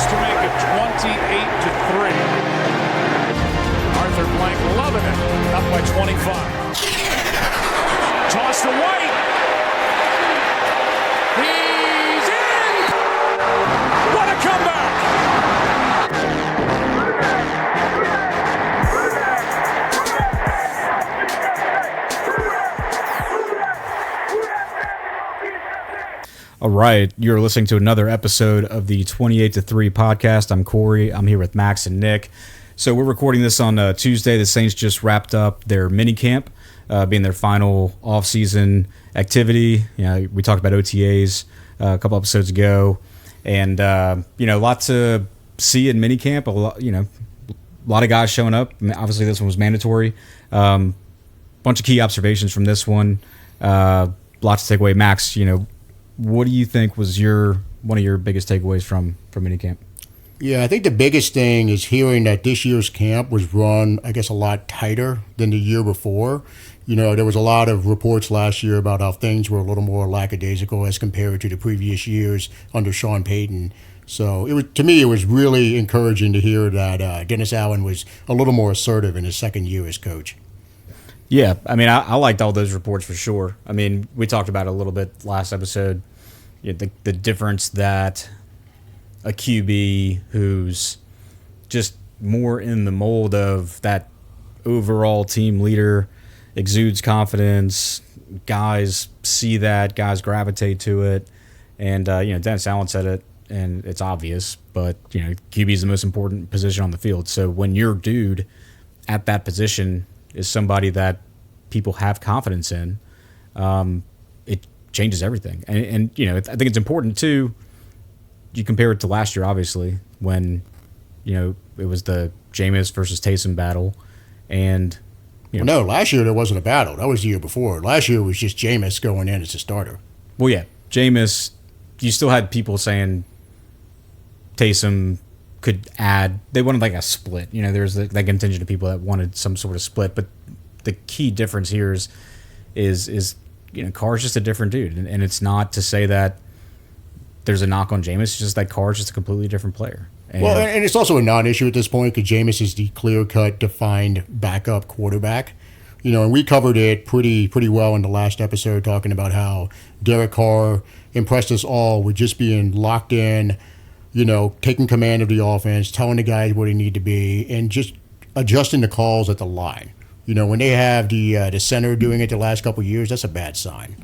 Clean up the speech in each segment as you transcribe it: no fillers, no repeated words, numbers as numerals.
Saints to make it 28-3. Arthur Blank loving it. Up by 25. Toss to White. He's in! What a comeback! All right, you're listening to another episode of the 28-3 podcast. I'm Corey. I'm here with Max and Nick. So we're recording this on Tuesday. The Saints just wrapped up their minicamp, being their final offseason activity. You know, we talked about OTAs a couple episodes ago, and a lot to see in minicamp. A lot of guys showing up. I mean, obviously, this one was mandatory. Bunch of key observations from this one. Lots to take away. Max, what do you think was one of your biggest takeaways from minicamp? Yeah, I think the biggest thing is hearing that this year's camp was run, I guess, a lot tighter than the year before. There was a lot of reports last year about how things were a little more lackadaisical as compared to the previous years under Sean Payton. So to me, it was really encouraging to hear that Dennis Allen was a little more assertive in his second year as coach. Yeah, I mean, I liked all those reports for sure. I mean, we talked about it a little bit last episode, the difference that a QB who's just more in the mold of that overall team leader, exudes confidence, guys see that, guys gravitate to it, and Dennis Allen said it, and it's obvious, but QB is the most important position on the field. So when your dude at that position is somebody that people have confidence in, it changes everything. And I think it's important too. You compare it to last year, obviously, when it was the Jameis versus Taysom battle, and no, last year there wasn't a battle. That was the year before. Last year was just Jameis going in as a starter. Well, yeah, Jameis. You still had people saying Taysom could add. They wanted like a split. There's that contingent of people that wanted some sort of split. But the key difference here is Carr's just a different dude, and it's not to say that there's a knock on Jameis. It's just that Carr's just a completely different player. And it's also a non-issue at this point because Jameis is the clear-cut, defined backup quarterback. And we covered it pretty well in the last episode, talking about how Derek Carr impressed us all with just being locked in, taking command of the offense, telling the guys where they need to be, and just adjusting the calls at the line. When they have the center doing it the last couple of years, that's a bad sign.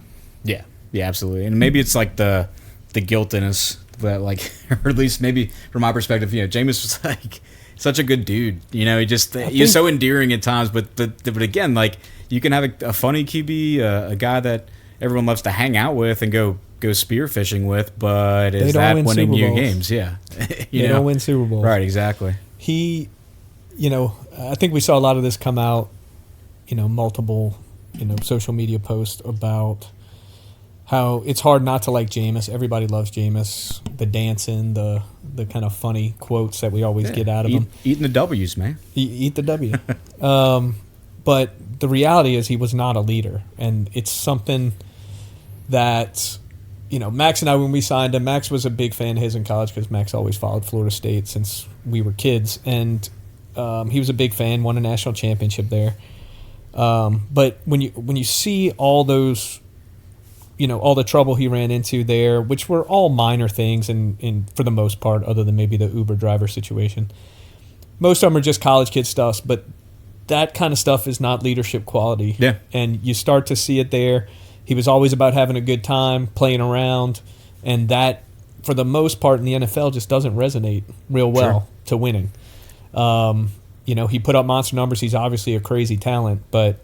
Yeah, absolutely. And maybe it's like the guilt in us that, like, or at least maybe from my perspective, Jameis was like such a good dude. He's so endearing at times, but again, like, you can have a funny QB, a guy that everyone loves to hang out with and go spearfishing with, but is that winning you games? Yeah, they don't win Super Bowls. Right, exactly. I think we saw a lot of this come out, multiple, social media posts about how it's hard not to like Jameis. Everybody loves Jameis. The dancing, the kind of funny quotes that we always get out of him. Eating the W's, man. Eat the W. But the reality is he was not a leader. And it's something that, Max and I, when we signed him, Max was a big fan of his in college because Max always followed Florida State since we were kids. And he was a big fan, won a national championship there. But when you see all those, all the trouble he ran into there, which were all minor things and for the most part, other than maybe the Uber driver situation, most of them are just college kid stuff, but that kind of stuff is not leadership quality. Yeah. And you start to see it there. He was always about having a good time, playing around, and that, for the most part in the NFL, just doesn't resonate real well to winning. He put up monster numbers. He's obviously a crazy talent, but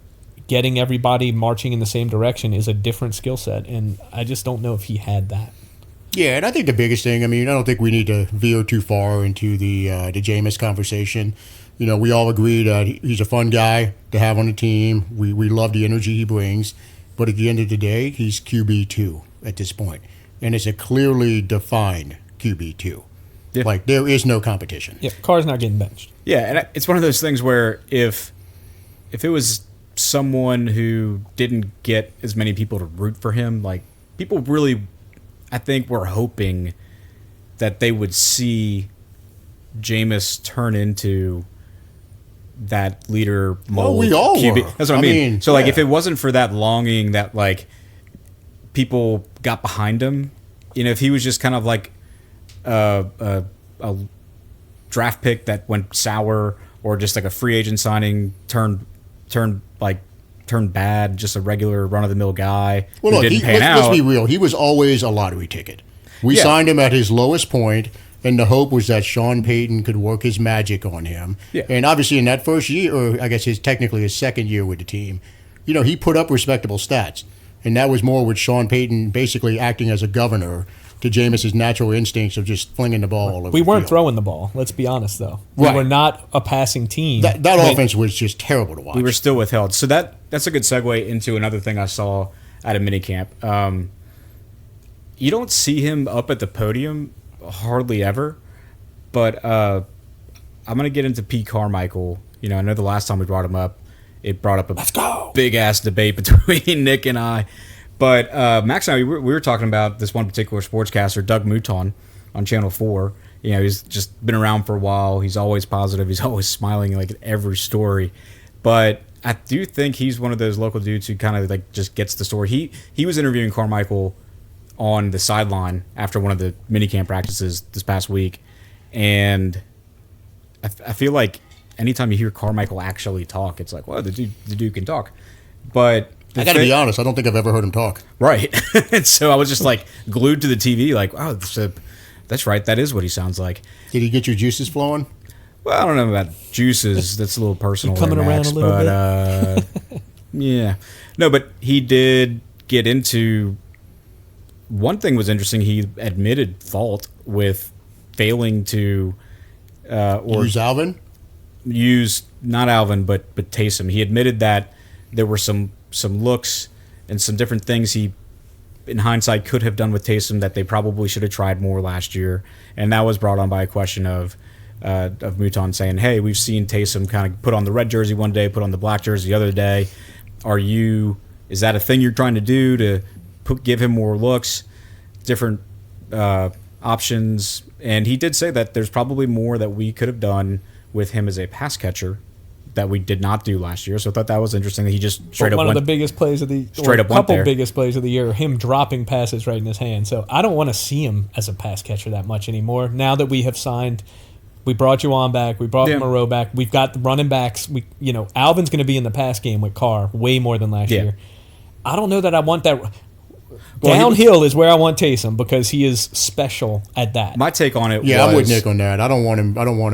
getting everybody marching in the same direction is a different skill set, and I just don't know if he had that. Yeah, and I think the biggest thing, I don't think we need to veer too far into the Jameis conversation. We all agree that he's a fun guy to have on the team. We love the energy he brings, but at the end of the day, he's QB2 at this point, and it's a clearly defined QB2. Yeah. Like, there is no competition. Yeah, Carr's not getting benched. Yeah, and it's one of those things where if it was someone who didn't get as many people to root for him, like, people really, I think, were hoping that they would see Jameis turn into that leader mold. Well, we all QB. were. That's what I mean. So, like, if it wasn't for that longing that, like, people got behind him, if he was just kind of like a draft pick that went sour, or just like a free agent signing turned bad, just a regular run-of-the-mill guy who didn't pan out. Let's be real. He was always a lottery ticket. We signed him at his lowest point, and the hope was that Sean Payton could work his magic on him. Yeah. And obviously in that first year, or I guess technically his second year with the team, he put up respectable stats. And that was more with Sean Payton basically acting as a governor to Jameis's natural instincts of just flinging the ball all over We the weren't field. throwing the ball, let's be honest, though. We Right. were not a passing team. That offense was just terrible to watch. We were still withheld. So that's a good segue into another thing I saw at a minicamp. You don't see him up at the podium hardly ever, but I'm going to get into Pete Carmichael. I know the last time we brought him up, it brought up a big-ass debate between Nick and I. But Max and I, we were talking about this one particular sportscaster, Doug Mouton, on Channel 4. He's just been around for a while. He's always positive. He's always smiling like at every story. But I do think he's one of those local dudes who kind of like just gets the story. He was interviewing Carmichael on the sideline after one of the minicamp practices this past week. And I feel like anytime you hear Carmichael actually talk, it's like, well, the dude can talk. But I got to be honest, I don't think I've ever heard him talk. Right. And so I was just like glued to the TV like, oh, that's right. That is what he sounds like. Did he get your juices flowing? Well, I don't know about juices. That's a little personal. Coming there, around Max, a little but, yeah. No, but he did get into one thing was interesting. He admitted fault with failing to Use Alvin? use not Alvin but Taysom. He admitted that there were some looks and some different things he, in hindsight, could have done with Taysom that they probably should have tried more last year, and that was brought on by a question of Mouton saying, "Hey, we've seen Taysom kind of put on the red jersey one day, put on the black jersey the other day. Is that a thing you're trying to do to give him more looks, different options?" And he did say that there's probably more that we could have done with him as a pass catcher that we did not do last year. So I thought that was interesting that he just straight up one went. of the biggest plays of the straight up went couple there. biggest plays of the year, him dropping passes right in his hand. So I don't want to see him as a pass catcher that much anymore. Now that we have signed, we brought Juwan back, we brought Moreau back, we've got the running backs. Alvin's going to be in the pass game with Carr way more than last year. I don't know that I want that. Downhill is where I want Taysom because he is special at that. My take on it was... I'm with Nick on that. I don't want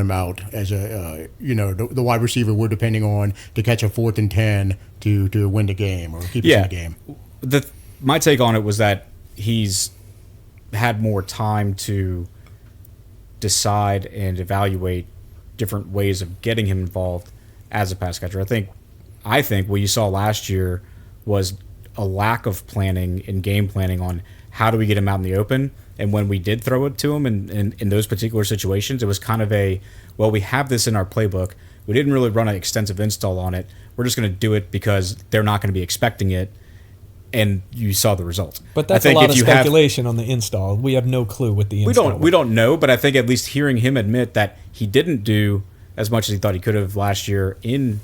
him out as a the wide receiver we're depending on to catch a 4th and 10 to win the game or keep us in the game. My take on it was that he's had more time to decide and evaluate different ways of getting him involved as a pass catcher. I think what you saw last year was a lack of planning and game planning on how do we get him out in the open. And when we did throw it to him in those particular situations, it was kind of we have this in our playbook. We didn't really run an extensive install on it. We're just going to do it because they're not going to be expecting it. And you saw the result. But that's a lot of speculation on the install. We have no clue what the install we don't know, but I think at least hearing him admit that he didn't do as much as he thought he could have last year in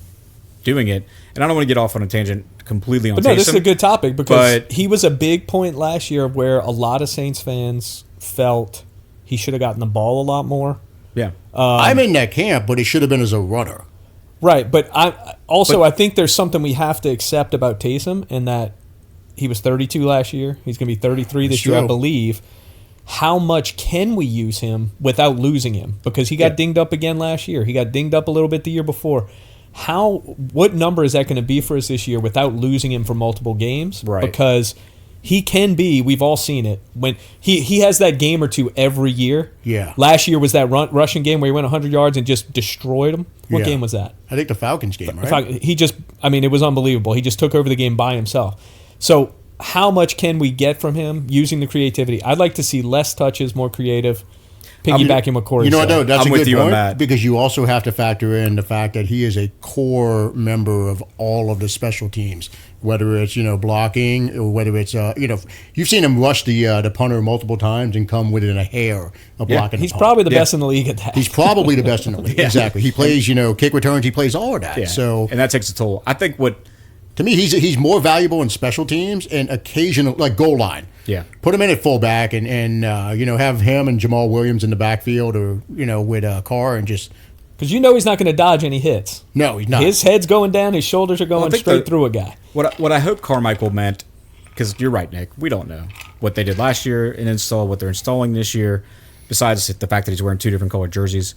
doing it. And I don't want to get off on a tangent completely on Taysom. But no, this is a good topic because he was a big point last year where a lot of Saints fans felt he should have gotten the ball a lot more. Yeah. I'm in that camp, but it should have been as a runner. Right, but I think there's something we have to accept about Taysom in that he was 32 last year. He's going to be 33 this year, I believe. How much can we use him without losing him? Because he got dinged up again last year. He got dinged up a little bit the year before. What number is that going to be for us this year without losing him for multiple games? Right. Because he can be, we've all seen it, when he has that game or two every year. Yeah. Last year was that rushing game where he went 100 yards and just destroyed them. What game was that? I think the Falcons game, right? It was unbelievable. He just took over the game by himself. So how much can we get from him using the creativity? I'd like to see less touches, more creative. piggybacking what Corey You know what, said. though? That's I'm a with good you on point that. because you also have to factor in the fact that he is a core member of all of the special teams, whether it's, blocking or whether it's, you've seen him rush the punter multiple times and come within a hair of blocking He's the punt. probably the best in the league at that. He's probably the best in the league. Exactly. He plays, kick returns. He plays all of that. Yeah. So and that takes a toll. I think what to me, he's more valuable in special teams and occasional, like goal line. Yeah. Put him in at fullback and have him and Jamal Williams in the backfield or, with Carr and just. Because he's not going to dodge any hits. No, he's not. His head's going down. His shoulders are going think straight through a guy. What I hope Carmichael meant, because you're right, Nick, we don't know what they did last year and what they're installing this year, besides the fact that he's wearing 2 different colored jerseys.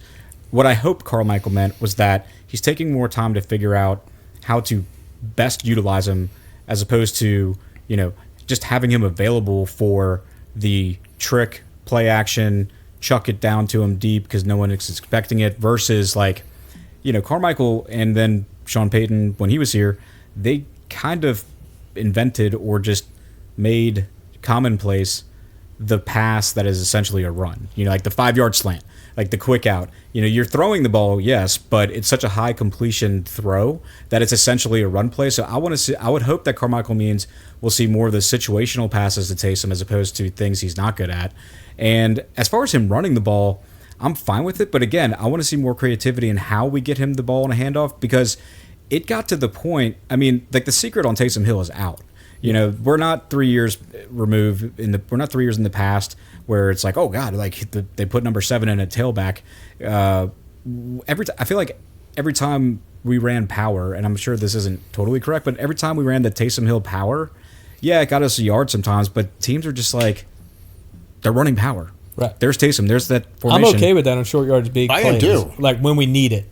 What I hope Carmichael meant was that he's taking more time to figure out how to best utilize him as opposed to, just having him available for the trick, play action, chuck it down to him deep because no one is expecting it versus Carmichael and then Sean Payton, when he was here, they kind of invented or just made commonplace the pass that is essentially a run, like the 5-yard slant, like the quick out. You're throwing the ball, yes, but it's such a high completion throw that it's essentially a run play. So I would hope that Carmichael means we'll see more of the situational passes to Taysom as opposed to things he's not good at. And as far as him running the ball, I'm fine with it. But again, I want to see more creativity in how we get him the ball in a handoff because it got to the point, the secret on Taysom Hill is out. We're not 3 years removed we're not 3 years in the past where it's like, oh God, they put number 7 in a tailback. I feel like every time we ran power, and I'm sure this isn't totally correct, but every time we ran the Taysom Hill power, it got us a yard sometimes, but teams are just like, they're running power. Right. There's Taysom. There's that formation. I'm okay with that on short yardage big I plays. am too. Like when we need it.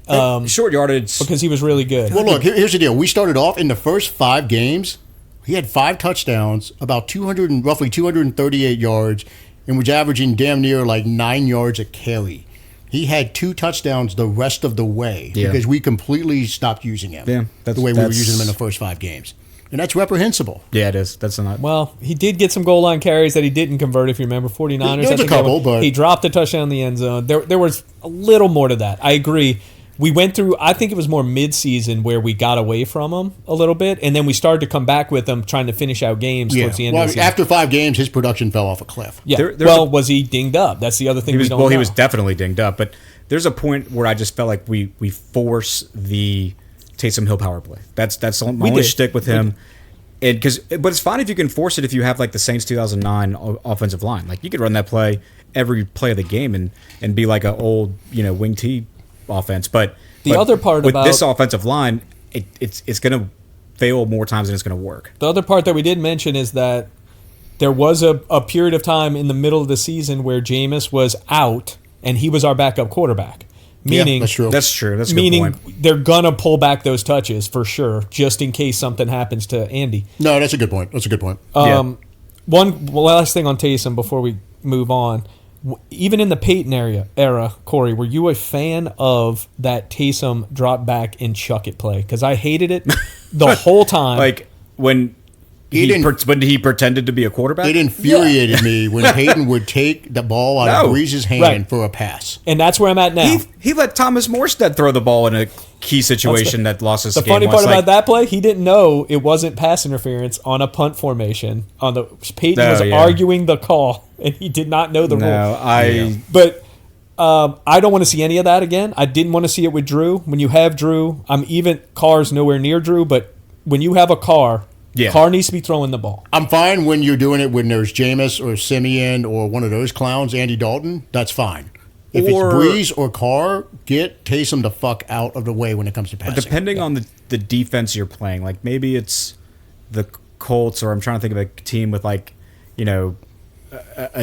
Short yardage. Because he was really good. Well, look, here's the deal. We started off in the first 5 games. He had 5 touchdowns, about roughly 238 yards, and was averaging damn near 9 yards a carry. He had 2 touchdowns the rest of the way because we completely stopped using him. Yeah, the way we were using him in the first 5 games. And that's reprehensible. Yeah, it is. That's not. Well, he did get some goal line carries that he didn't convert, if you remember. 49ers. There was a couple, but he dropped a touchdown in the end zone. There was a little more to that. I agree. We went through, I think it was more mid-season where we got away from him a little bit, and then we started to come back with him trying to finish out games towards the end of the season. After 5 games, his production fell off a cliff. Yeah. Was he dinged up? That's the other thing we don't know. He was definitely dinged up, but there's a point where I just felt like we force the Taysom Hill power play. That's my only shtick with him. But it's fine if you can force it if you have the Saints 2009 offensive line. You could run that play every play of the game and be like an old wing T offense. But other part with about this offensive line, it's going to fail more times than it's going to work. The other part that we did mention is that there was a period of time in the middle of the season where Jameis was out and he was our backup quarterback. Meaning, that's true. That's true. That's a meaning good point. They're gonna pull back those touches for sure, just in case something happens to Andy. No, that's a good point. That's a good point. One last thing on Taysom before we move on. Even in the Peyton era, Corey, were you a fan of that Taysom drop back and chuck it play? Because I hated it the whole time. When he pretended to be a quarterback? It infuriated me when Peyton would take the ball out of Breeze's hand for a pass. And that's where I'm at now. He let Thomas Morstead throw the ball in a key situation that lost us the game. The funny part about that play, he didn't know it wasn't pass interference on a punt formation. Peyton was arguing the call, and he did not know the rule. But I don't want to see any of that again. I didn't want to see it with Drew. When you have Drew, Carr's nowhere near Drew, but when you have a Carr, Carr needs to be throwing the ball. I'm fine when you're doing it when there's Jameis or Simeon or one of those clowns, Andy Dalton. That's fine. If it's Breeze or Carr, get Taysom the fuck out of the way when it comes to passing. Depending on the defense you're playing, maybe it's the Colts, or I'm trying to think of a team with a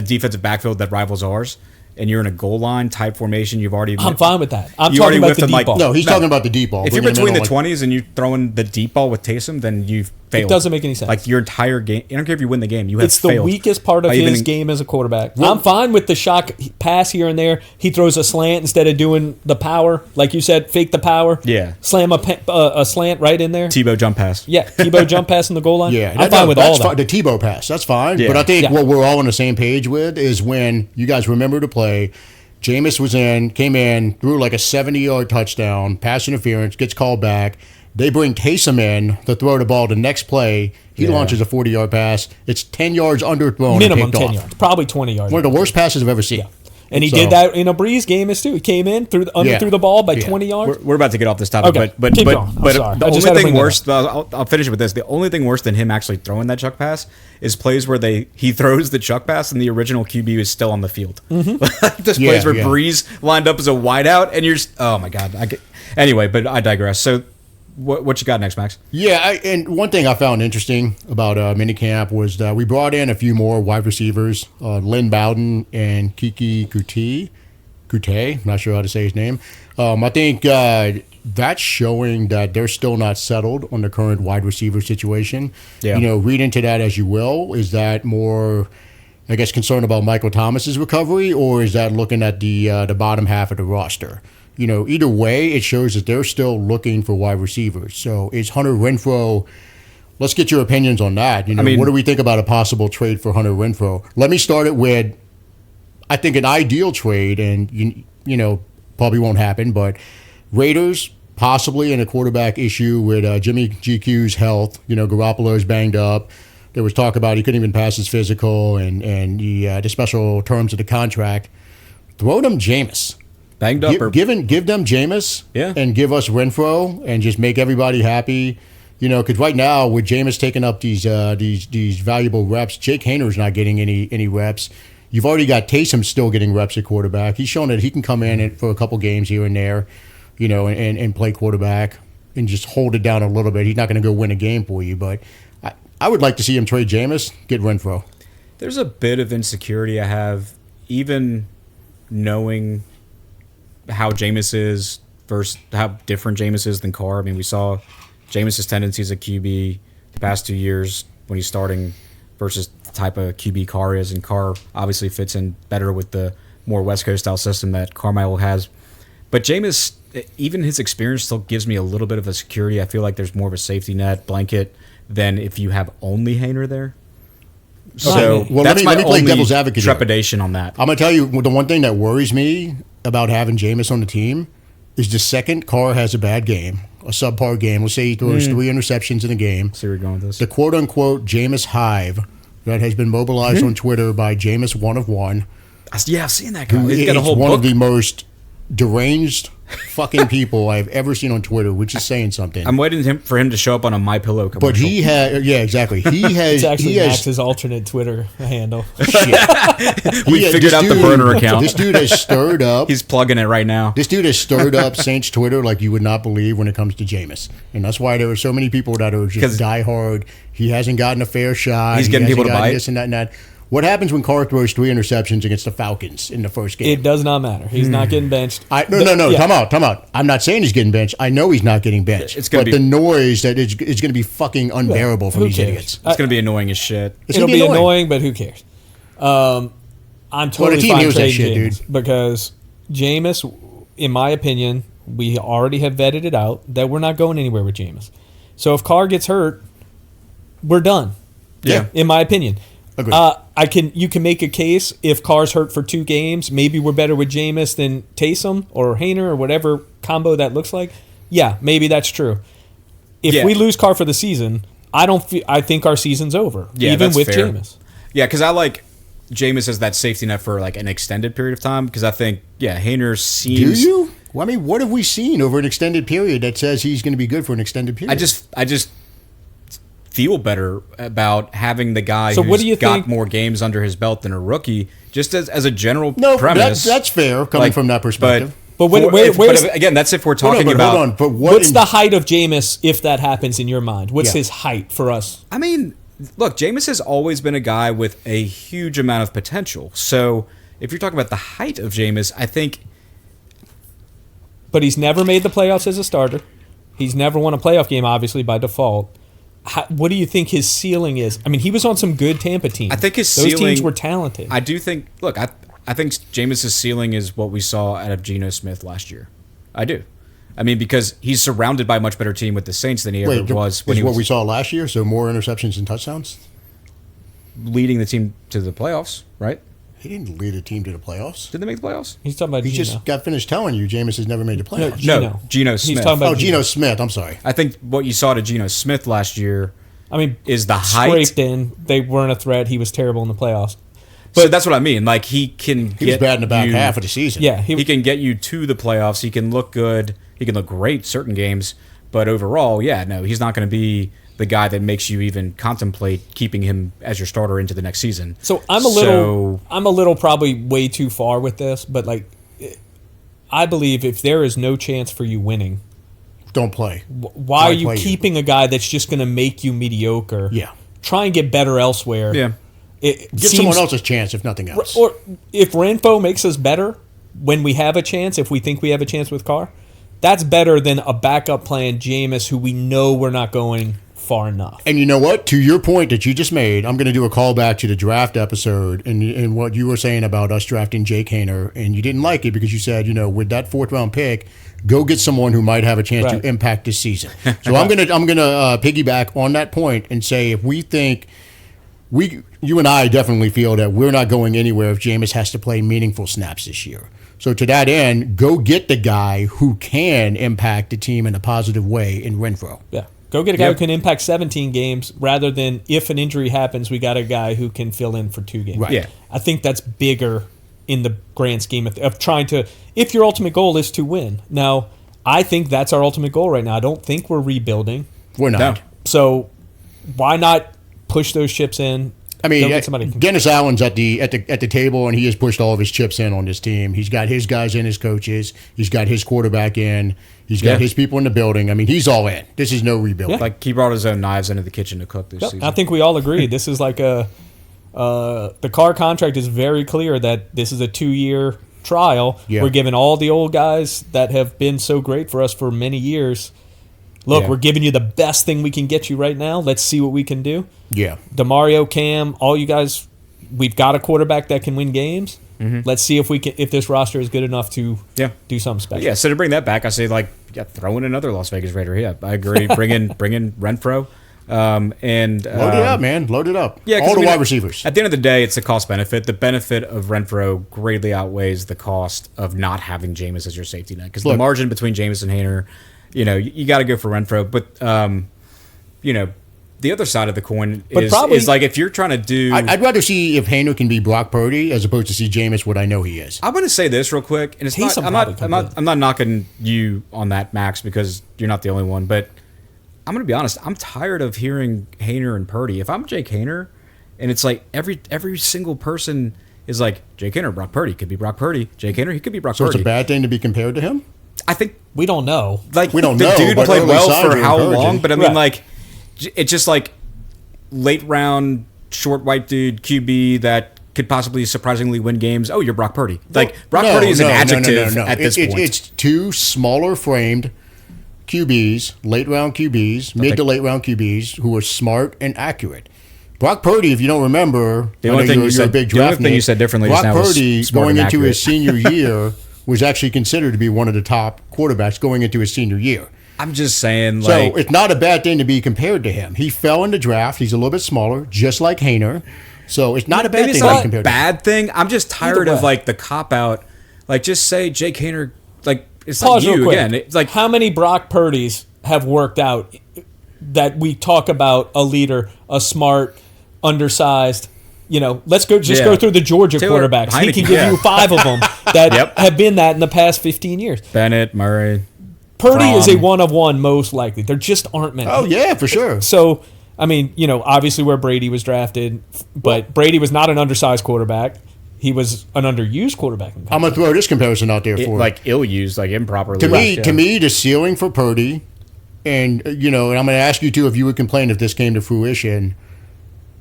defensive backfield that rivals ours, and you're in a goal line type formation. I'm fine with that. I'm talking about the deep ball. No, he's talking about the deep ball. If you're between the 20s and you're throwing the deep ball with Taysom, then you've failed. It doesn't make any sense. Your entire game. I don't care if you win the game. You have failed. It's the weakest part of his game as a quarterback. I'm fine with the shock pass here and there. He throws a slant instead of doing the power. Like you said, fake the power. Yeah. Slam a slant right in there. Tebow jump pass. Yeah, Tebow jump pass in the goal line. Yeah, I'm fine with all that. The Tebow pass, that's fine. Yeah. But I think what we're all on the same page with is when you guys remember to play Jameis came in, threw like a 70-yard touchdown, pass interference, gets called back. They bring Taysom in to throw the ball the next play. He launches a 40-yard pass. It's 10 yards underthrown. Minimum and picked 10 off. yards, probably 20 yards. One of the worst passes I've ever seen. Yeah. And he did that in a Breeze game too. He came in, threw the ball by 20 yards. We're about to get off this topic, Okay, but keep going. I'm sorry. the I just only had to thing bring that worse, I'll finish it with this. The only thing worse than him actually throwing that chuck pass is plays where he throws the chuck pass and the original QB is still on the field. Mm-hmm. There's plays where Breeze lined up as a wideout and you're just, oh my god. Anyway, but I digress. So what you got next, Max? Yeah, and one thing I found interesting about minicamp was that we brought in a few more wide receivers, Lynn Bowden and Kiki Kute, not sure how to say his name. I think that's showing that they're still not settled on the current wide receiver situation. Yeah. Read into that as you will. Is that more, I guess, concerned about Michael Thomas's recovery, or is that looking at the bottom half of the roster? Either way, it shows that they're still looking for wide receivers. So is Hunter Renfrow? Let's get your opinions on that. What do we think about a possible trade for Hunter Renfrow? Let me start it with, I think, an ideal trade, and probably won't happen, but Raiders possibly in a quarterback issue with Jimmy GQ's health. Garoppolo's banged up. There was talk about he couldn't even pass his physical and the special terms of the contract. Throw them Jameis. Banged up Give them Jameis, and give us Renfrow, and just make everybody happy. Because right now with Jameis taking up these valuable reps, Jake Hayner's not getting any reps. You've already got Taysom still getting reps at quarterback. He's shown that he can come in for a couple games here and there, and play quarterback and just hold it down a little bit. He's not going to go win a game for you, but I would like to see him trade Jameis, get Renfrow. There's a bit of insecurity I have, even knowing how Jameis is versus how different Jameis is than Carr. I mean, we saw Jameis' tendencies at QB the past 2 years when he's starting versus the type of QB Carr is, and Carr obviously fits in better with the more West Coast style system that Carmichael has. But Jameis, even his experience still gives me a little bit of a security. I feel like there's more of a safety net blanket than if you have only Hayner there. So that's my only devil's advocate trepidation on that. I'm going to tell you, the one thing that worries me about having Jameis on the team is the second Carr has a bad game, a subpar game. Let's say he throws 3 interceptions in a game. See where you're going with this. The quote-unquote Jameis hive that has been mobilized on Twitter by Jameis 1 of 1. Yeah, I've seen that guy. He's got a whole one book. Of the most deranged fucking people I've ever seen on Twitter, which is saying something. I'm waiting for him to show up on a MyPillow commercial. But he has, exactly. He has. It's actually Max's alternate Twitter handle. We figured out the burner account. This dude has stirred up. He's plugging it right now. This dude has stirred up Saints Twitter like you would not believe when it comes to Jameis, and that's why there are so many people that are just diehard. He hasn't gotten a fair shot. He's getting people to bite. This and that and that. What happens when Carr throws 3 interceptions against the Falcons in the first game? It does not matter. He's not getting benched. No. Yeah. Time out. I'm not saying he's getting benched. I know he's not getting benched. The noise that is going to be fucking unbearable from these idiots. It's going to be annoying as shit. It'll be annoying, but who cares? I'm totally fine trading Jameis because Jameis, in my opinion, we already have vetted it out that we're not going anywhere with Jameis. So if Carr gets hurt, we're done. Yeah. In my opinion. Agreed. You can make a case if Carr's hurt for 2 games, maybe we're better with Jameis than Taysom or Hayner or whatever combo that looks like. Yeah, maybe that's true. If we lose Carr for the season, I think our season's over. Yeah, even that's with fair. Jameis. Yeah, because I like Jameis as that safety net for like an extended period of time. Because I think Hayner seems. Do you? Well, I mean, what have we seen over an extended period that says he's going to be good for an extended period? I just feel better about having the guy who's got more games under his belt than a rookie, just as a general premise. That's fair coming from that perspective. But again, that's if we're talking about. Hold on, but what's the height of Jameis if that happens in your mind? What's his height for us? I mean, look, Jameis has always been a guy with a huge amount of potential. So if you're talking about the height of Jameis, I think. But he's never made the playoffs as a starter. He's never won a playoff game, obviously, by default. What do you think his ceiling is? I mean, he was on some good Tampa teams. I think those teams were talented. I do think. Look, I think Jameis' ceiling is what we saw out of Geno Smith last year. I do. I mean, because he's surrounded by a much better team with the Saints than he ever was when he was what we saw last year. So more interceptions and touchdowns, leading the team to the playoffs, right? He didn't lead a team to the playoffs. Did they make the playoffs? He's talking about He Geno. just got finished telling you Jameis has never made the playoffs. No, Geno He's Smith. talking about Geno Smith. I'm sorry. I think what you saw to Geno Smith last year I mean, is the height. scraped in. They weren't a threat. He was terrible in the playoffs. So that's what I mean. Like, he can He was bad in the back you, half of the season. Yeah, he can get you to the playoffs. He can look good. He can look great certain games. But overall, yeah, no, he's not going to be the guy that makes you even contemplate keeping him as your starter into the next season. So I'm a little probably way too far with this, but like, I believe if there is no chance for you winning, Don't play. why are you keeping a guy that's just going to make you mediocre? Yeah. Try and get better elsewhere. Yeah. Give someone else a chance, if nothing else. Or if Renfro makes us better when we have a chance, if we think we have a chance with Carr, that's better than a backup playing Jameis who we know we're not going far enough. And you know what? To your point that you just made, I'm going to do a callback to the draft episode and what you were saying about us drafting Jake Haener, and you didn't like it because you said, with that 4th round pick, go get someone who might have a chance to impact this season. So I'm gonna piggyback on that point and say if we think you and I definitely feel that we're not going anywhere if Jameis has to play meaningful snaps this year. So to that end, go get the guy who can impact the team in a positive way in Renfro. Yeah. Go get a guy who can impact 17 games rather than if an injury happens, we got a guy who can fill in for 2 games. Right. Yeah. I think that's bigger in the grand scheme of trying to, if your ultimate goal is to win. Now, I think that's our ultimate goal right now. I don't think we're rebuilding. We're not. No. So why not push those chips in? I mean, Go get somebody. Dennis Allen's at the table, and he has pushed all of his chips in on this team. He's got his guys in, his coaches. He's got his quarterback in. He's got his people in the building. I mean, he's all in. This is no rebuild. Yeah. Like, he brought his own knives into the kitchen to cook this season. I think we all agree. This is like the Carr contract is very clear that this is a 2-year trial. Yeah. We're giving all the old guys that have been so great for us for many years. Look, we're giving you the best thing we can get you right now. Let's see what we can do. Yeah. DeMario, Cam, all you guys, we've got a quarterback that can win games. Mm-hmm. Let's see if this roster is good enough to do something special. Yeah, so to bring that back, I say, throw in another Las Vegas Raider. Yeah, I agree. Bring in Renfro. Load it up, man. Load it up. Yeah, all the wide receivers. At the end of the day, it's a cost benefit. The benefit of Renfro greatly outweighs the cost of not having Jameis as your safety net. Because the margin between Jameis and Haener, you got to go for Renfro. But, the other side of the coin is like if you're trying to do... I'd rather see if Haener can be Brock Purdy as opposed to see Jameis what I know he is. I'm going to say this real quick, and it's not. I'm not knocking you on that, Max, because you're not the only one. But I'm going to be honest. I'm tired of hearing Haener and Purdy. If I'm Jake Haener, and it's like every single person is like Jake Haener, Brock Purdy could be Brock Purdy. Jake Haener, he could be Brock Purdy. So it's a bad thing to be compared to him. I think we don't know. Like we don't the know. Dude but played well for how encouraging. long? But I mean, it's just like late round, short white dude QB that could possibly surprisingly win games. Oh, you're Brock Purdy. Brock Purdy is an adjective at this point. It's 2 smaller framed QBs, late round QBs, mid to late round QBs who are smart and accurate. Brock Purdy, if you don't remember, the only thing you're a big draft thing you said differently. Brock Purdy going into his senior year was actually considered to be one of the top quarterbacks going into his senior year. I'm just saying, so it's not a bad thing to be compared to him. He fell in the draft. He's a little bit smaller, just like Haener. So it's not a bad thing to be compared to him. Bad thing. I'm just tired of the cop out. Just say Jake Haener. It's Pause like you real quick. again. It's like how many Brock Purdys have worked out that we talk about a leader, a smart, undersized. Let's go through the Georgia quarterbacks. Heineke, he can give you 5 of them that have been that in the past 15 years. Bennett, Murray. Purdy is a one of one, most likely. There just aren't many. Oh, yeah, for sure. So, I mean, obviously where Brady was drafted, but Brady was not an undersized quarterback. He was an underused quarterback. I'm going to throw this comparison out there for you. Ill-used, improperly. To me, the ceiling for Purdy, and, and I'm going to ask you, too, if you would complain if this came to fruition,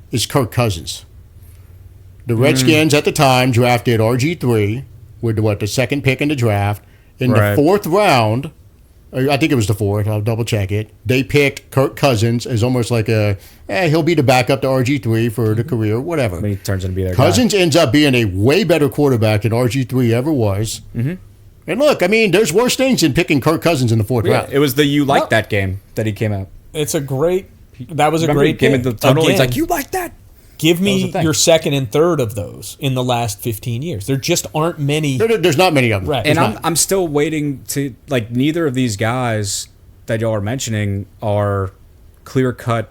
is Kirk Cousins. The Redskins at the time drafted RG3 with, the second pick in the draft. In the 4th round... I think it was the 4th. I'll double check it. They picked Kirk Cousins as almost like he'll be the backup to RG3 for the career, whatever. He turns into be their Cousins guy. ends up being a way better quarterback than RG3 ever was. Mm-hmm. And look, I mean, there's worse things than picking Kirk Cousins in the 4th round. It was the that game that he came out. That was a Remember great he came into the tunnel. Again, He's like, you like that? Give That was me the thing. your second and third of those in the last 15 years. There just aren't many. There's not many of them. Right. There's And not. I'm still waiting to like neither of these guys that y'all are mentioning are clear cut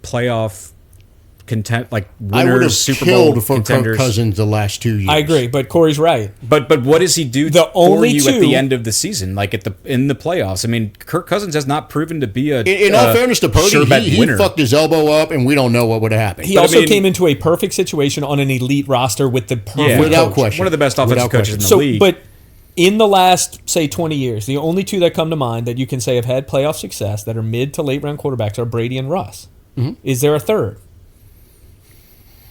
playoff content like I would have winners, Super Bowl killed for contenders. Kirk Cousins the last 2 years. I agree, but Corey's right. But what does he do The for only you at two- the end of the season, like in the playoffs? I mean, Kirk Cousins has not proven to be a In all fairness to Purdy, sure bet he winner. fucked his elbow up, and we don't know what would have happened. He But I also mean- came into a perfect situation on an elite roster with the perfect Yeah. Without coach. question. One of the best offensive Without coaches in the question. So, league. but in the last, say, 20 years, the only two that come to mind that you can say have had playoff success that are mid to late round quarterbacks are Brady and Russ. Mm-hmm. Is there a third?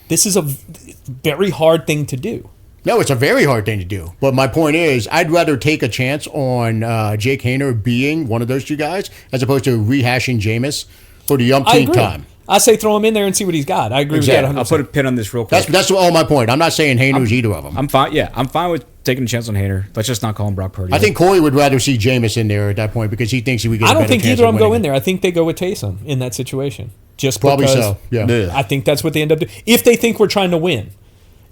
This is a very hard thing to do. No, it's a very hard thing to do. But my point is, I'd rather take a chance on Jake Haener being one of those two guys as opposed to rehashing Jameis for the I umpteenth agree. time. I say throw him in there and see what he's got. I agree Exactly. with that 100%. I'll put a pin on this real quick. That's all my point. I'm not saying Haener's either of them. I'm fine. Yeah, I'm fine with taking a chance on Haener. Let's just not call him Brock Purdy. I think Corey would rather see Jameis in there at that point because he thinks he would get. I a don't better think chance either of them go winning in it. there. I think they go with Taysom in that situation. Just Probably because so. Yeah. Ugh. I think that's what they end up doing. If they think we're trying to win.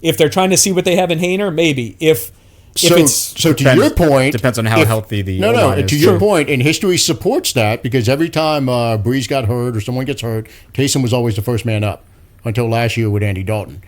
If they're trying to see what they have in Haener, maybe. If it's to Depends- your point, depends on how healthy the no. O-line is. To your point, and history supports that because every time Breeze got hurt or someone gets hurt, Taysom was always the first man up until last year with Andy Dalton.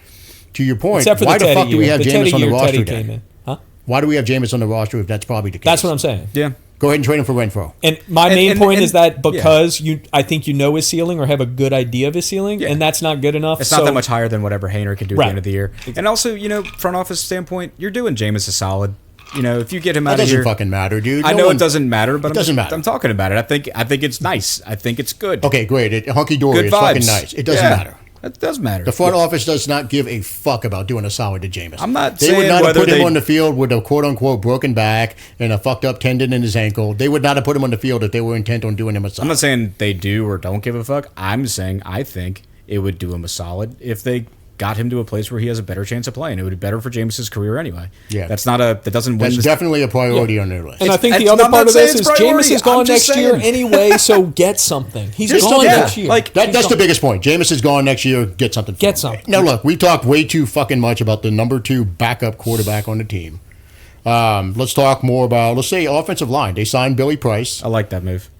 To your point, except for why the the Teddy fuck do we year. have The Teddy Jameis on the year, roster? Teddy then? came in. Huh? Why do we have Jameis on the roster if that's probably the case? That's what I'm saying. Yeah. Go ahead and trade him for Renfro. And my main and- point and- is that yeah. because I think you know his ceiling or have a good idea of his ceiling, Yeah. and that's not good enough. It's not that much higher than whatever Haener could do at Right. the end of the year. And also, front office standpoint, you're doing Jameis a solid. If you get him That out of doesn't here, fucking matter, dude. I No know one- it doesn't matter, but doesn't matter. I'm talking about it. I think it's nice. I think it's good. Okay, great. Hunky dory. Good It's vibes. fucking nice. It doesn't Yeah, matter. It does matter. The front office does not give a fuck about doing a solid to Jameis. I'm not They would saying not have whether put him they- on the field with a quote unquote broken back and a fucked up tendon in his ankle. They would not have put him on the field if they were intent on doing him a solid. I'm not saying they do or don't give a fuck. I'm saying I think it would do him a solid if they got him to a place where he has a better chance of playing. It would be better for Jameis's career anyway. Yeah. That doesn't win. That's this- definitely a priority on their list. And I think the It's- other I'm part not of this saying is it's priority. Jameis is I'm gone just next year saying. anyway, so get something. He's Just gone yeah. next year. Like, That's He's the gone. biggest point. Jameis is gone next year. Get something. for Get him. something. Now look, we talked way too fucking much about the number 2 backup quarterback on the team. Let's talk more about, let's say, offensive line. They signed Billy Price. I like that move.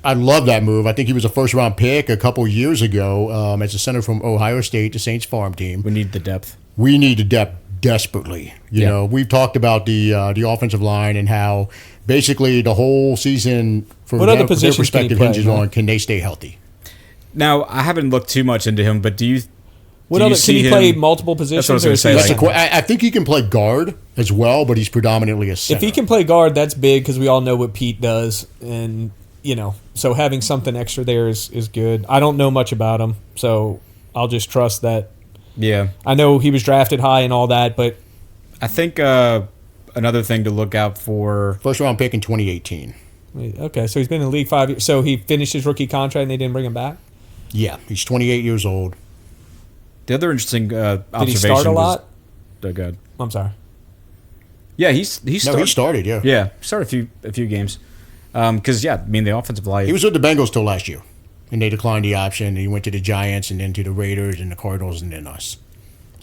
I love that move. I think he was a first-round pick a couple years ago as a center from Ohio State, the Saints farm team. We need the depth. We need the depth desperately. You Yeah. know, we've talked about the offensive line and how basically the whole season, from What other their positions can he perspective, play, hinges man? on can they stay healthy. Now, I haven't looked too much into him, but do you What do you other? Can see he him- play multiple positions? That's what I was or gonna is say, he a That's the like- center? I think he can play guard as well, but he's predominantly a center. If he can play guard, that's big because we all know what Pete does, and so having something extra there is good. I don't know much about him, so I'll just trust that. Yeah. I know he was drafted high and all that, but I think another thing to look out for. First-round pick in 2018. okay, so he's been in the league 5 years. So he finished his rookie contract and they didn't bring him back. Yeah, he's 28 years old. The other interesting observation Did he start a lot? Was, good. I'm sorry. Yeah, he No, started. he started, yeah. Yeah, started a few games. Because the offensive line. He was with the Bengals till last year, and they declined the option. And he went to the Giants, and then to the Raiders, and the Cardinals, and then us.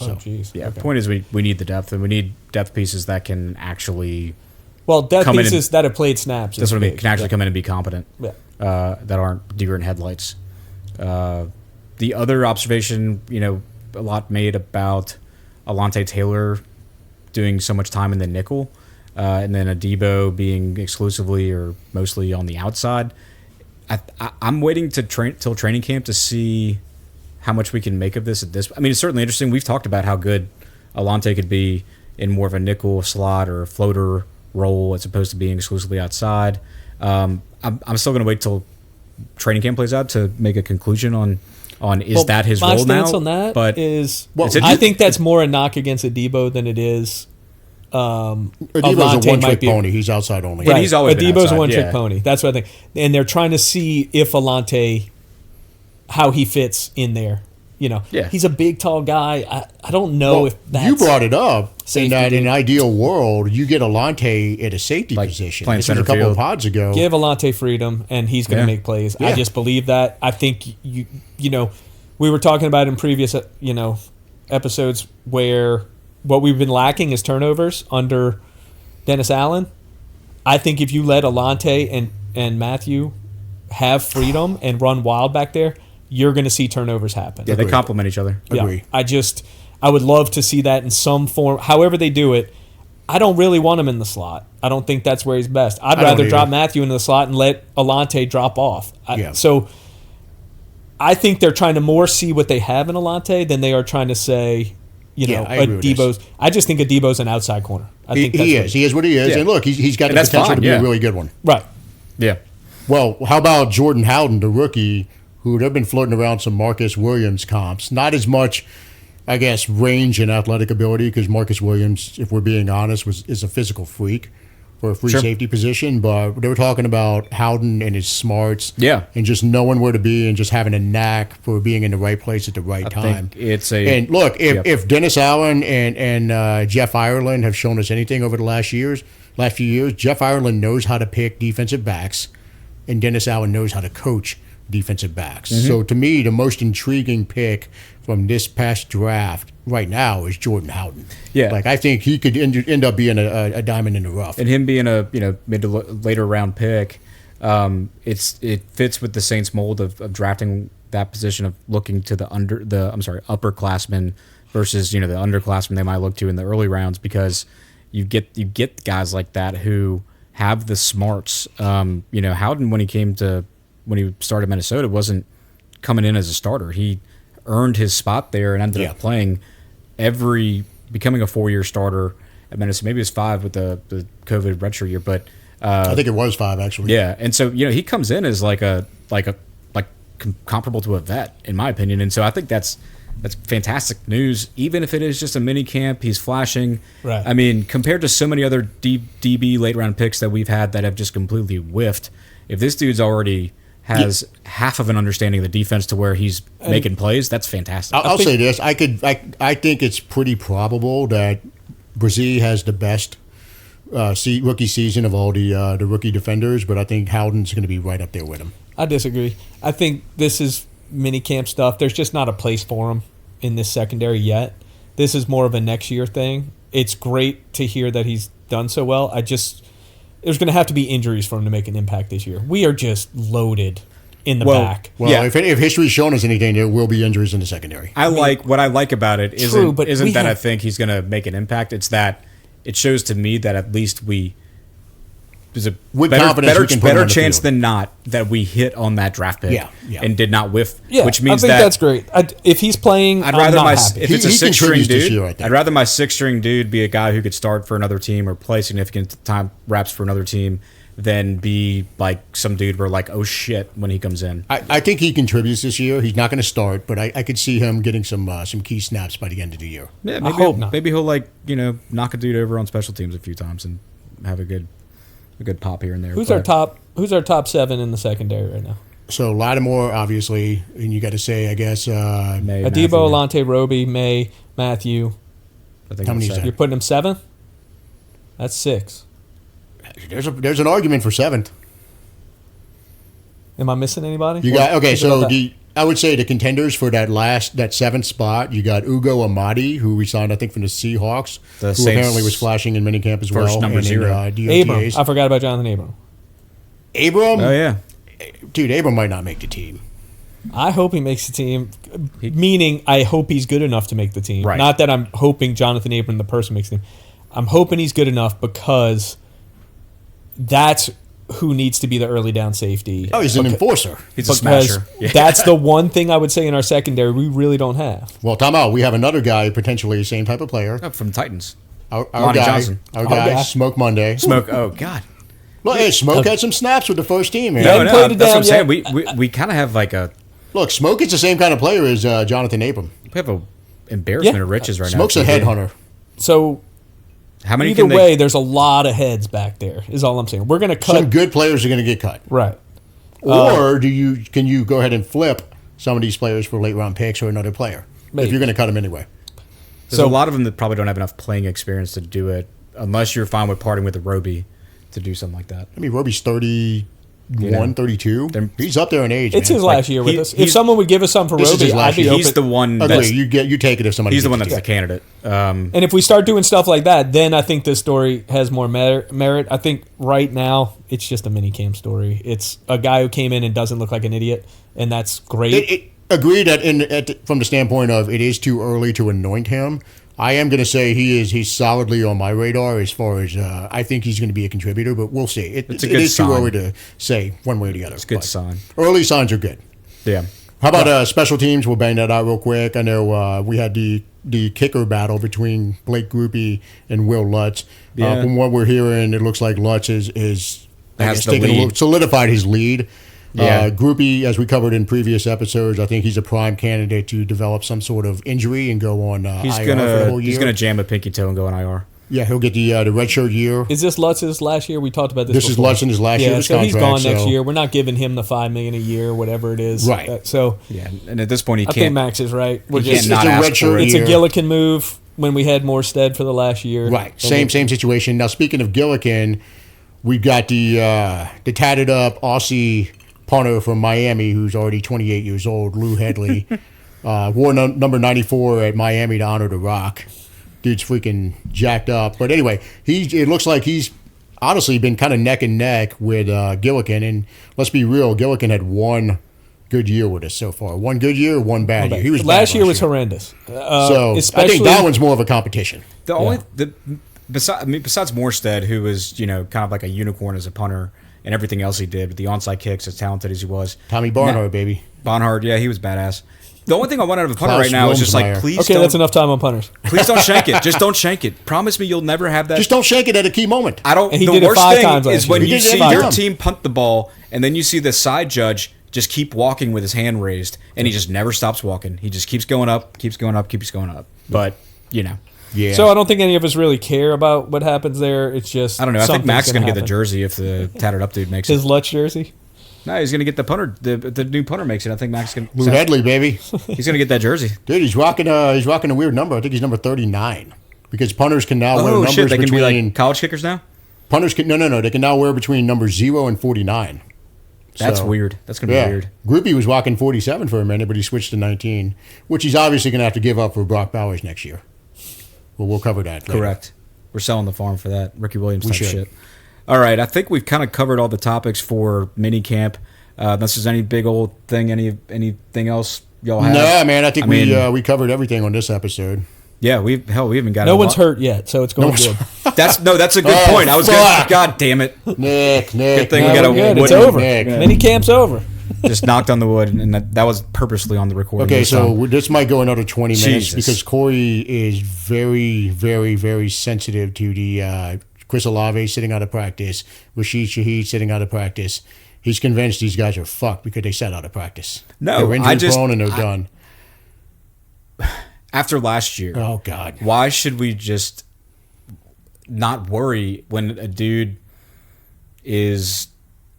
Oh, jeez. Yeah. Okay. Point is, we need the depth, and we need depth pieces that can actually. Well, death come in pieces that have played snaps. That's is what I mean. big. Can actually Yeah. come in and be competent. Yeah. That aren't deer in headlights. The other observation, a lot made about Alontae Taylor doing so much time in the nickel, and then Adebo being exclusively or mostly on the outside. I'm waiting to till training camp to see how much we can make of this. I mean, it's certainly interesting. We've talked about how good Alontae could be in more of a nickel slot or a floater role as opposed to being exclusively outside. I'm still going to wait till training camp plays out to make a conclusion on is Well, that his my role now? stance on that but is, It's I interesting. think that's more a knock against Adebo than it is. Adebo's Alontae a one-trick might be- pony. He's outside only. Yeah, he's always been Adebo's outside, a one-trick yeah. pony. That's what I think. And they're trying to see if Alontae, how he fits in there. Yeah. He's a big, tall guy. I don't know Well, if that's... you brought it up Safety in that in dude. an ideal world, you get Alontae at a safety Like position. playing This was a center couple field. of pods ago. Give Alontae freedom, and he's going to Yeah. make plays. Yeah. I just believe that. I think, we were talking about in previous, episodes where what we've been lacking is turnovers under Dennis Allen. I think if you let Alante and Matthew have freedom and run wild back there, you're going to see turnovers happen. Yeah, they complement each other. Agree. I would love to see that in some form. However they do it, I don't really want him in the slot. I don't think that's where he's best. I'd rather drop Matthew into the slot and let Alante drop off. So I think they're trying to more see what they have in Alante than they are trying to say, Debo's. I just think Debo's an outside corner. He is what he is. Yeah. And look, he's got the potential to be a really good one. Right. Yeah. Well, how about Jordan Howden, the rookie, who they've been floating around some Marcus Williams comps? Not as much, I guess, range and athletic ability, because Marcus Williams, if we're being honest, is a physical freak for a free safety position. But they were talking about Howden and his smarts, and just knowing where to be and just having a knack for being in the right place at the right time. And look, if Dennis Allen and Jeff Ireland have shown us anything over the last few years, Jeff Ireland knows how to pick defensive backs, and Dennis Allen knows how to coach defensive backs. Mm-hmm. So to me, the most intriguing pick from this past draft right now is Jordan Howden. Yeah, I think he could end up being a diamond in the rough. And him being a mid to later round pick, it fits with the Saints mold of drafting that position of looking to the upperclassmen versus the underclassmen they might look to in the early rounds, because you get guys like that who have the smarts. Howden, when he started Minnesota, wasn't coming in as a starter. He earned his spot there and ended up playing becoming a 4-year starter at Minnesota. Maybe it was 5 with the COVID redshirt year, but I think it was 5 actually. Yeah, and so he comes in as like comparable to a vet, in my opinion, and so I think that's fantastic news. Even if it is just a mini camp, he's flashing. Right. I mean, compared to so many other DB late round picks that we've had that have just completely whiffed, if this dude's already has half of an understanding of the defense to where he's making plays, that's fantastic. I'll say this: I think it's pretty probable that Brzee has the best rookie season of all the rookie defenders, but I think Howden's going to be right up there with him. I disagree. I think this is minicamp stuff. There's just not a place for him in this secondary yet. This is more of a next year thing. It's great to hear that he's done so well. There's going to have to be injuries for him to make an impact this year. We are just loaded in the back. Well, if history's shown us anything, there will be injuries in the secondary. What I like about it isn't that I think he's going to make an impact. It's that it shows to me that at least there's a better chance than not that we hit on that draft pick and did not whiff. Yeah, which means I think that's great. If he's playing, I'm not happy. If it's a 6-string dude, I'd rather my 6-string dude be a guy who could start for another team or play significant time reps for another team than be like some dude where oh shit when he comes in. I think he contributes this year. He's not going to start, but I could see him getting some key snaps by the end of the year. Yeah, I hope not. Maybe he'll knock a dude over on special teams a few times and have a good pop here and there. Who's our top 7 in the secondary right now? So Lattimore, obviously, and you got to say, I guess, May, Adebo, Alante, Roby, May, Matthew. I think how many is that? You're putting him 7th? That's 6. There's an argument for 7th. Am I missing anybody? You got I would say the contenders for that 7th spot, you got Ugo Amadi, who we signed, I think, from the Seahawks, who apparently was flashing in minicamp as well. Number 0. Abram. I forgot about Jonathan Abram. Abram? Oh, yeah. Dude, Abram might not make the team. I hope he makes the team, meaning I hope he's good enough to make the team. Right. Not that I'm hoping Jonathan Abram, the person, makes the team. I'm hoping he's good enough because that's who needs to be the early down safety. Oh, he's an enforcer. He's a smasher. Yeah. That's the one thing I would say in our secondary we really don't have. Well, time out. We have another guy, potentially the same type of player. Oh, from Titans. Our guy, Smoke Monday. Smoke, oh, God. Well, hey, Smoke had some snaps with the first team, man. No, that's what I'm saying. We kind of have Look, Smoke is the same kind of player as Jonathan Abram. We have an embarrassment of riches right now. Smoke's a headhunter. So... How many? Either way, there's a lot of heads back there. Is all I'm saying. We're going to cut. Some good players are going to get cut, right? Or can you go ahead and flip some of these players for late round picks or another player if you're going to cut them anyway? There's a lot of them that probably don't have enough playing experience to do it, unless you're fine with parting with a Roby to do something like that. I mean, Roby's 30. 31, 32. He's up there in age. It's man. his last year with us. If he's- someone would give us something for This is his Roby, last I'd be year. open. He's the one Agree. that's You take it if somebody. he's the gets one it that's the together. candidate. And if we start doing stuff like that, then I think this story has more merit. I think right now it's just a minicamp story. It's a guy who came in and doesn't look like an idiot, and that's great. Agreed that from the standpoint of it is too early to anoint him. I am going to say he's solidly on my radar as far as I think he's going to be a contributor, but we'll see. It's a it good is sign. too early to say one way or the other. It's a good sign. Early signs are good. Yeah. How about special teams? We'll bang that out real quick. I know we had the kicker battle between Blake Grupe and Will Lutz. Yeah. From what we're hearing, it looks like Lutz is Has the lead. solidified his lead. Yeah. Grupe, as we covered in previous episodes, I think he's a prime candidate to develop some sort of injury and go on He's IR for the whole year. gonna jam a pinky toe and go on IR. Yeah, he'll get the redshirt year. Is this Lutz's last year? We talked about this. This is before. Lutz in his last year of his so he's contract, gone next so- year. We're not giving him the $5 million a year, whatever it is. Right. So Yeah, and at this point he I think can't. Max is right. We're He just can't not it's a ask red for shirt it. it's a year. Gillikin move when we had Morstead for the last year. Right. And Same situation. Now, speaking of Gillikin, we've got the tatted up Aussie punter from Miami who's already 28 years old, Lou Headley. Wore number 94 at Miami to honor The Rock. Dude's freaking jacked up. But anyway, it looks like he's honestly been kind of neck and neck with Gillikin. And let's be real, Gillikin had one good year with us so far. One good year, one bad year. He was last bad year was horrendous. So I especially think that one's more of a competition. The only besides Morstead, who was kind of like a unicorn as a punter and everything else he did, with the onside kicks, as talented as he was. Tommy Barnhart, baby. Barnhart, yeah, he was badass. The only thing I want out of a punter Klaus right now is just like, Wilmsmeyer. please Okay, don't, that's enough time on punters. please don't shank it. Just don't shank it. Promise me you'll never have that. Just don't shake it at a key moment. I don't. And he The did it worst 5 thing times last is when year. He you did it see 5 your times. team punt the ball, and then you see the side judge just keep walking with his hand raised, and he just never stops walking. He just keeps going up, keeps going up, keeps going up. But Yeah. So I don't think any of us really care about what happens there. It's just I don't know. I think something's Max is going to get the happen. jersey if the tattered up dude makes His it. Lutz jersey. No, he's going to get the punter. The new punter makes it. I think Max is going Lou to. Headley, baby. He's going to get that jersey. Dude, he's rocking a weird number. I think he's number 39. Because punters can now wear Oh numbers shit! They can be between like college kickers now. punters can no. They can now wear between number 0 and 49. That's So, weird. That's going to Yeah. be weird. Groupie was rocking 47 for a minute, but he switched to 19, which he's obviously going to have to give up for Brock Bowers next year. Well, we'll cover that later. Correct. We're selling the farm for that. Ricky Williams We type should. shit. All right. I think we've kind of covered all the topics for minicamp. Unless there's any big old thing, anything else y'all have? No, man, I think mean, we covered everything on this episode. Yeah, we even got No one's hurt yet, so it's going good. That's a good Oh, point. I was fuck. God damn it! Nick. Good thing No, we got a we're good. It's wooden- over. Nick. Mini camp's over. Just knocked on the wood, and that was purposely on the recording. Okay, this so time. this might go another 20 minutes Jesus. because Corey is very, very, very sensitive to the Chris Olave sitting out of practice, Rashid Shaheed sitting out of practice. He's convinced these guys are fucked because they sat out of practice. No, they're I injury just- prone and they're done. after last year, Oh God, why should we just not worry when a dude is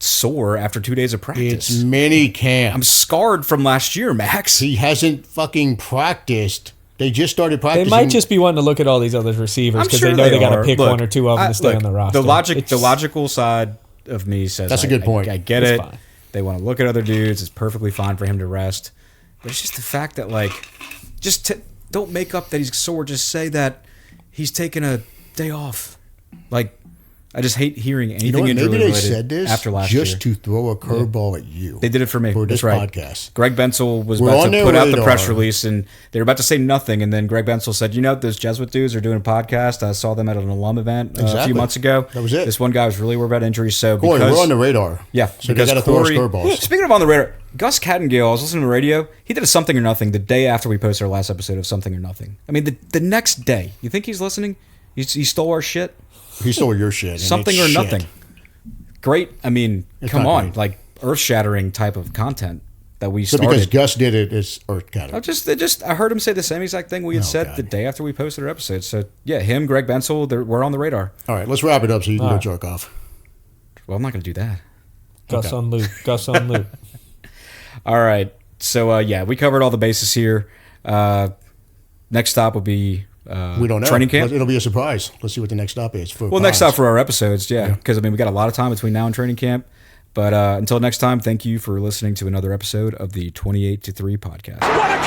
sore after 2 days of practice? it's mini camp. I'm scarred from last year, Max. He hasn't fucking practiced. They just started They practicing. might just be wanting to look at all these other receivers I'm because sure they know they got to are. pick Look, one or two of them to stay on the roster. The logical side of me says That's a good point. I get It's it. fine. They want to look at other dudes. It's perfectly fine for him to rest. But it's just the fact that don't make up that he's sore. Just say that he's taking a day off. Like, I just hate hearing anything You know what? injury Maybe they related said this after last year. just to throw a curveball at you. They did it for me. For this That's right. podcast. Greg Bensel was We're about on to their put out the radar. press release, and they were about to say nothing. And then Greg Bensel said, those Jesuit dudes are doing a podcast. I saw them at an alum event a Exactly. few months ago. That was it. This one guy was really worried about injuries. So Corey, because, we're on the radar. yeah, so they because got to throw us Corey- curveballs. Speaking of on the radar, Gus Cattengale, I was listening to the radio. He did a Something or Nothing the day after we posted our last episode of Something or Nothing. I mean, the next day. You think he's listening? He stole our shit? He stole your shit. and Something it's or shit. Nothing. Great. I mean, It's come not on. great. Like, earth-shattering type of content that we So started. because Gus did it, it's earth got it. I heard him say the same exact thing we had said God. the day after we posted our episode. So yeah, him, Greg Bensel, we're on the radar. All right, let's wrap it up so you can All go right. jerk off. Well, I'm not going to do that. Gus Okay. on loop. Gus on loop. All right. So yeah, we covered all the bases here. Next stop will be We don't know. training camp. It'll be a surprise. Let's see what the next stop is. Well, next stop for our episodes, yeah, because I mean we got a lot of time between now and training camp. But until next time, thank you for listening to another episode of the 28-3 podcast. What a